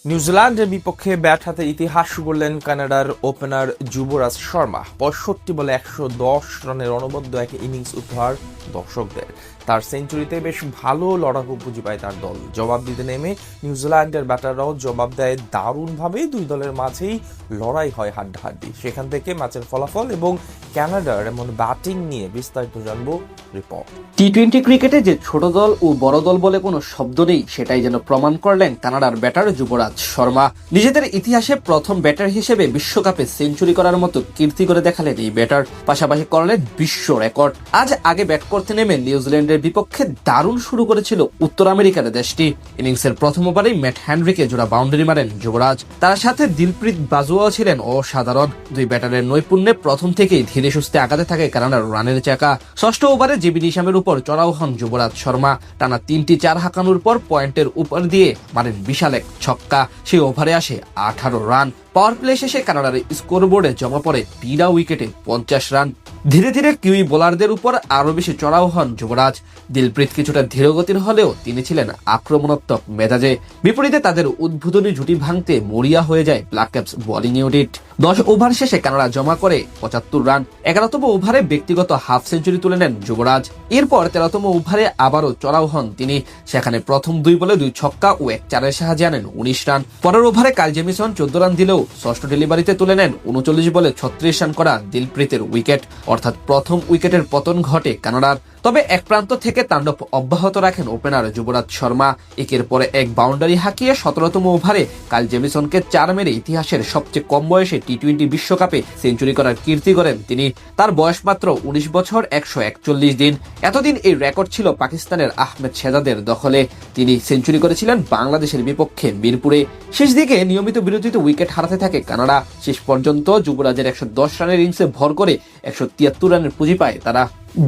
নিউজিল্যান্ডের বিপক্ষে ব্যাট হাতে ইতিহাস গড়লেন কানাডার ওপেনার যুবরাজ শর্মা। ৬৫ বলে ১১০ রানের অনবদ্য এক ইনিংস উপহার দর্শকদের। তার সেঞ্চুরিতে বেশ ভালো লড়াকু পুঁজি পায় তার দল। জবাব দিতে নেমে নিউজিল্যান্ডের ব্যাটাররাও জবাব দেয় দারুণভাবে। দুই দলের মাঝেই লড়াই হয় হাড্ডাহাড্ডি। সেখান থেকে ম্যাচের ফলাফল এবং কানাডার এমন ব্যাটিং নিয়ে বিস্তারিত জানবো রিপোর্ট। টি-20 ক্রিকেটে যে ছোট দল ও বড় দল বলে কোনো শব্দ নেই, সেটাই যেন প্রমাণ করলেন কানাডার ব্যাটার যুবরাজ শর্মা। নিজেদের ইতিহাসে প্রথম ব্যাটার হিসেবে বিশ্বকাপে সেঞ্চুরি করার মতো কীর্তি করে দেখালেন এই ব্যাটার। পাশাপাশি করলেন বিশ্ব রেকর্ড। আজ আগে ব্যাট করতে নেমে নিউজিল্যান্ডের বিপক্ষে দারুণ শুরু করেছিল উত্তর আমেরিকার দেশটি। ইনিংসের প্রথম ওভারেই ম্যাট হেনরিকে জোড়া বাউন্ডারি মারেন যুবরাজ। তার সাথে দিলপ্রীত বাজওয়াও ছিলেন অসাধারণ। দুই ব্যাটারের নৈপুণ্যে প্রথম থেকেই ধীরে সুস্থে আগাতে থাকে কানাডার রানের চাকা। ষষ্ঠ ওভারে জিবি নিশামের উপর চড়াও হন যুবরাজ শর্মা। টানা ৩টি ৪ হাঁকানোর পর পয়েন্টের উপর দিয়ে মারেন বিশাল এক ছক্কা। সেই ওভারে আসে ১৮ রান। পাওয়ার প্লে শেষে কানাডার স্কোরবোর্ডে জমা পড়ে বিনা উইকেটে ৫০ রান। ধীরে ধীরে কিউই বোলারদের উপর আরো বেশি চড়াও হন যুবরাজ। দিলপ্রীত কিছুটা ধীরগতির হলেও তিনি ছিলেন আক্রমণাত্মক মেজাজে। বিপরীতে তাদের উদ্বোধনী জুটি ভাঙতে মরিয়া হয়ে যায় black caps bowling unit. ১০ over শেষে কানাডা জমা করে ৭৫ রান। ১১তম ওভারে ব্যক্তিগত হাফ সেঞ্চুরি তুলে নেন যুবরাজ। এরপর ১৩তম ওভারে আবারও চড়াও হন তিনি। সেখানে প্রথম ২ বলে ২ ছক্কা ও ১ চারের সাহায্যে আনেন ১৯ রান। পরের ওভারে কাইল জেমিসন ১৪ রান দিলেও ষষ্ঠ ডেলিভারিতে তুলে নেন ৩৯ বলে ৩৬ রান করা দিলপ্রীতের উইকেট। অর্থাৎ প্রথম উইকেটের পতন ঘটে কানাডার। তবে এক প্রান্ত থেকে তাণ্ডব অব্যাহত রাখেন ওপেনার যুবরাজ শর্মা। একের পরে এক বাউন্ডারি হাঁকিয়ে ১৭তম ওভারে কাইল জেমিসনকে ৪ মেরে ইতিহাসের সবচেয়ে কম বয়সে টি-২০ বিশ্বকাপে সেঞ্চুরি করার কীর্তি করেন তিনি। তার বয়স মাত্র ১৯ বছর ১৪১ দিন। এতদিন এই রেকর্ড ছিল পাকিস্তানের আহমেদ শেহজাদের দখলে। তিনি সেঞ্চুরি করেছিলেন বাংলাদেশের বিপক্ষে মিরপুরে। শেষ দিকে নিয়মিত বিরতিতে উইকেট হারাতে থাকে কানাডা। শেষ পর্যন্ত যুবরাজের ১১০ রানের ইনিংসে ভর করে ১৭৩ রানের পুঁজি পায় তারা।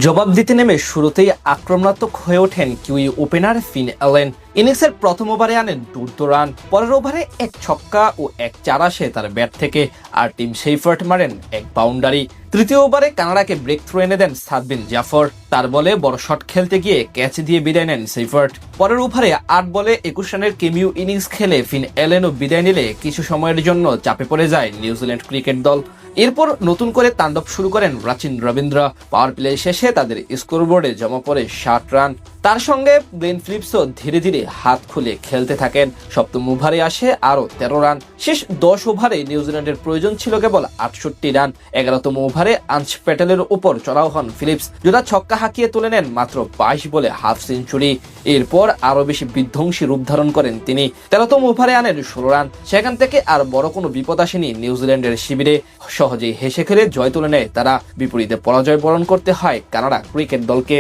জবাব দিতে নেমে শুরুতেই আক্রমণাত্মক হয়ে ওঠেন কিউই ওপেনার ফিন অ্যালেন। ইনিংসের প্রথম ওভারে আনেন ১৪ রান। পরের ওভারে এক ছক্কা ও ১ চার আসে তার ব্যাট থেকে, আর টিম সেইফার্ট মারেন এক বাউন্ডারি। তৃতীয় ওভারে কানাডাকে ব্রেক থ্রু এনে দেন সাদবিন জাফর। তার বলে বড় শট খেলতে গিয়ে ক্যাচ দিয়ে বিদায় নেন সেইফার্ট। পরের ওভারে ৮ বলে ২১ রানের কেমিউ ইনিংস খেলে ফিন অ্যালেনও বিদায় নিলে কিছু সময়ের জন্য চাপে পড়ে যায় নিউজিল্যান্ড ক্রিকেট দল। এরপর নতুন করে তাণ্ডব শুরু করেন রাচিন রবীন্দ্র। পাওয়ার প্লে শেষে তাদের স্কোরবোর্ডে জমা পড়ে ৬০ রান। তার সঙ্গে গ্লেন ফিলিপসও ধীরে ধীরে হাত খুলে খেলতে থাকেন। সপ্তম ওভারে আসে আরো ১৩ রান। শেষ ১০ ওভারে নিউজিল্যান্ডের প্রয়োজন ছিল কেবল ৬৮ রান। ১১তম ওভারে আঞ্চ প্যাটেলের উপর চড়াও হন ফিলিপস। জোড়া ছক্কা হাঁকিয়ে তুলে নেন মাত্র ২২ বলে হাফ সেঞ্চুরি। এরপর আরো বেশি বিধ্বংসী রূপ ধারণ করেন তিনি। ১৩তম ওভারে আনেন ১৬ রান। সেখান থেকে আর বড় কোনো বিপদ আসেনি নিউজিল্যান্ডের শিবিরে। সহজেই হেসে খেলে জয় তুলে নেয় তারা। বিপরীতে পরাজয় বরণ করতে হয় কানাডা ক্রিকেট দলকে।